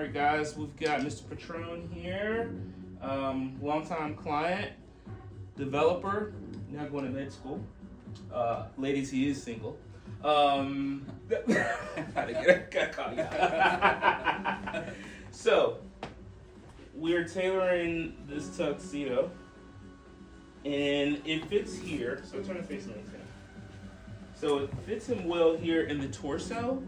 right, guys, we've got Mr. Patron here, longtime client, developer, now going to med school. Ladies, he is single. So, we're tailoring this tuxedo, and it fits here. So turn the face on. So it fits him well here in the torso.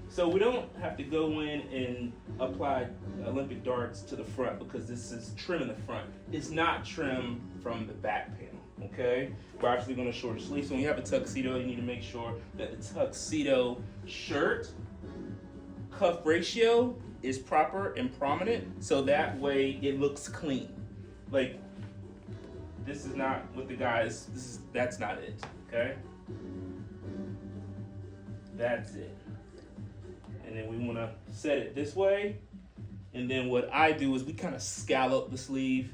So we don't have to go in and apply Olympic darts to the front because this is trim in the front. It's not trim from the back panel, okay? We're actually gonna shorten sleeve. So when you have a tuxedo, you need to make sure that the tuxedo shirt cuff ratio is proper and prominent, so that way it looks clean. Like, this is not what the guys, that's not it, okay? That's it. And then we want to set it this way. And then what I do is we kind of scallop the sleeve.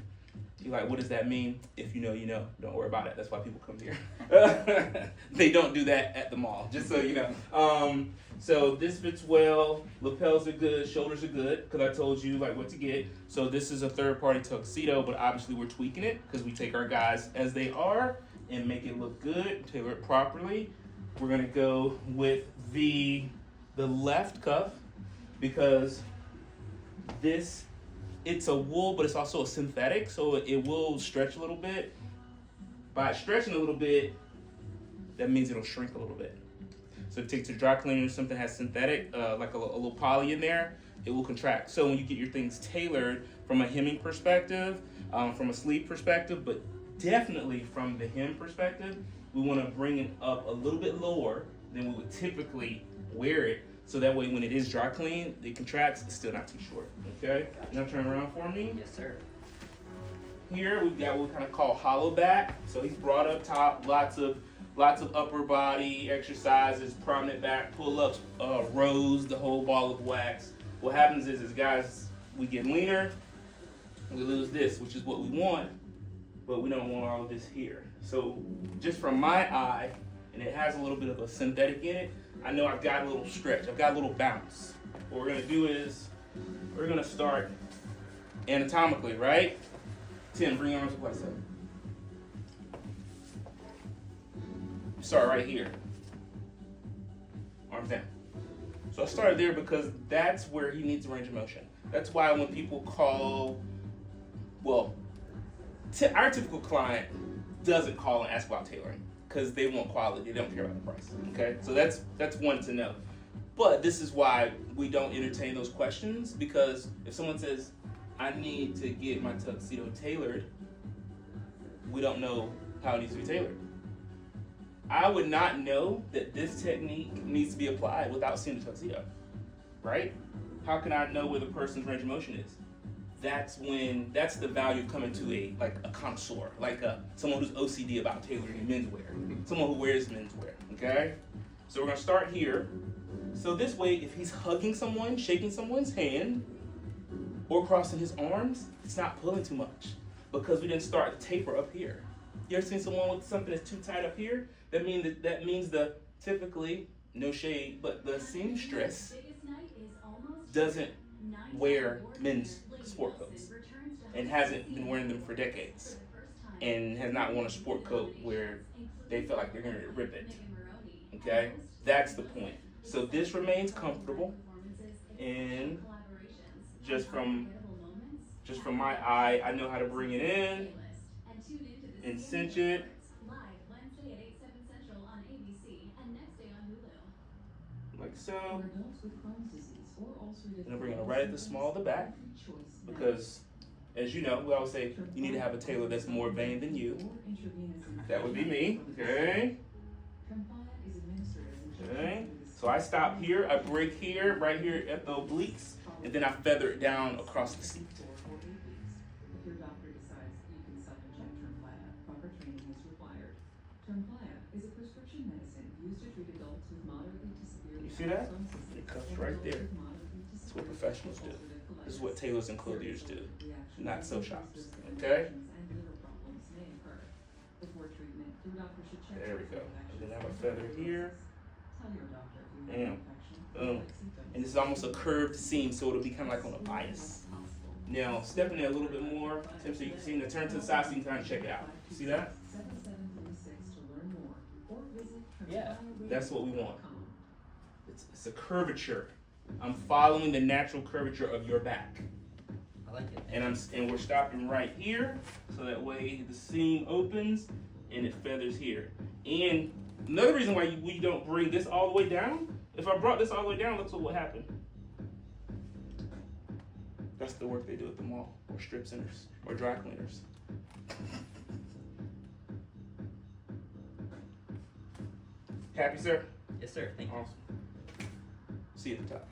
You're like, what does that mean? If you know, you know. Don't worry about it. That's why people come here. They don't do that at the mall, just so you know. So this fits well. Lapels are good. Shoulders are good, because I told you like what to get. So this is a third-party tuxedo, but obviously we're tweaking it because we take our guys as they are and make it look good, tailor it properly. We're going to go with the left cuff because it's a wool, but it's also a synthetic, so it will stretch a little bit. By stretching a little bit, that means it'll shrink a little bit. So if you take it to dry cleaner, something has synthetic, like a little poly in there, it will contract. So when you get your things tailored from a hemming perspective, from a sleeve perspective, but definitely from the hem perspective, we want to bring it up a little bit lower than we would typically wear it, so that way when it is dry clean, it contracts, it's still not too short, okay? Now turn around for me. Yes, sir. Here we've got what we kind of call hollow back. So he's brought up top, lots of upper body exercises, prominent back, pull-ups, rows, the whole ball of wax. What happens is guys, we get leaner, we lose this, which is what we want, but we don't want all of this here. So just from my eye, and it has a little bit of a synthetic in it, I know I've got a little stretch, I've got a little bounce. What we're gonna do is, we're gonna start anatomically, right? Tim, bring your arms up like so. Start right here. Arms down. So I started there because that's where he needs a range of motion. That's why when people call, well, our typical client doesn't call and ask about tailoring because they want quality, they don't care about the price, okay? So that's one to know. But this is why we don't entertain those questions, because if someone says, I need to get my tuxedo tailored, we don't know how it needs to be tailored. I would not know that this technique needs to be applied without seeing the tuxedo, right? How can I know where the person's range of motion is? That's the value of coming to a connoisseur, someone who's OCD about tailoring menswear, someone who wears menswear, okay? So we're gonna start here. So this way, if he's hugging someone, shaking someone's hand, or crossing his arms, it's not pulling too much because we didn't start the taper up here. You ever seen someone with something that's too tight up here? That means the typically, no shade, but the seamstress doesn't wear men's sport coats and hasn't been wearing them for decades and has not worn a sport coat where they feel like they're going to rip it. Okay, that's the point. So this remains comfortable, and just from my eye, I know how to bring it in and cinch it. Like so. And I'm bringing it right at the small of the back, because as you know, we always say you need to have a tailor that's more vain than you. That would be me, okay? Okay, so I stop here, I break here, right here at the obliques, and then I feather it down across the seat. If your doctor decides you can self-inject Tremfya, proper training is required. Tremfya is a prescription medicine used to treat adults with moderately to severely. You see that? It comes right there. That's what professionals do. This is what tailors and clothiers do, not sew shops. Okay? There we go. And then I have a feather here. And boom. And this is almost a curved seam, so it'll be kind of like on a bias. Now, stepping it a little bit more, Tim, so you can see, now turn to the side so you can kind of check it out. See that? 7736 to learn more or visit Yeah. That's what we want. It's a curvature. I'm following the natural curvature of your back. I like it. And we're stopping right here, so that way the seam opens and it feathers here. And another reason why we don't bring this all the way down, if I brought this all the way down, look what would happen. That's the work they do at the mall, or strip centers, or dry cleaners. Happy, sir? Yes, sir. Thank you. Awesome. See you at the top.